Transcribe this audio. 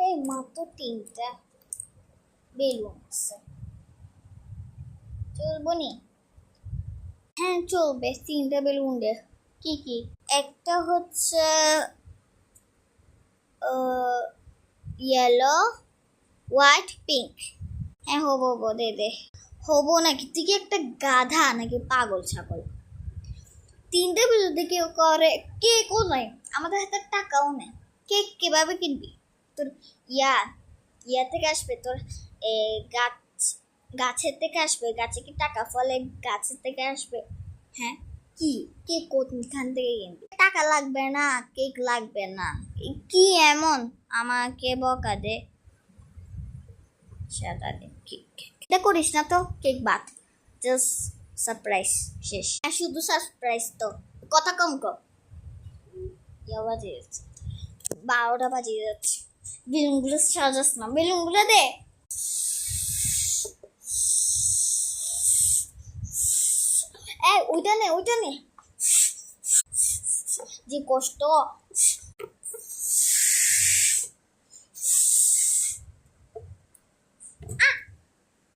এই মাত্র 3টা বেলুন আছে, চলবো নি? হ্যাঁ চলবে, 3টা বেলুন দে। কি কি? একটা হচ্ছে ইয়েলো, হোয়াইট, পিঙ্ক। হ্যাঁ হবো হবো, দে দে। হবো নাকি? তুই কি একটা গাধা নাকি পাগল ছাগল? 3টা বেলুন দিয়ে কেউ করে? কেকও নাই, আমাদের হাতে টাকাও নেই, কেক কিভাবে কিনবি? তোর ইয়া ইয়া থেকে আসবে, তোর গাছ, গাছের থেকে আসবে। গাছে কি টাকা ফলে? গাছের থেকে আসবে। হ্যাঁ, কি কেক কোনখান থেকে কিনবি? টাকা লাগবে না, কেক লাগবে না। কি এমন আমাকে বকা দে? সাদা দে কেক, এটা করিস না তো, কেক বাদ, জাস্ট সারপ্রাইজ শেষ। শুধু সারপ্রাইজ তো, কথা কম কর। বাজিয়ে যাচ্ছে, 12টা বাজিয়ে যাচ্ছে। বেলুনগুলো সাজাস না, বেলুনগুলো দে। ওইটা নে, ওইটা নে। যে কষ্ট।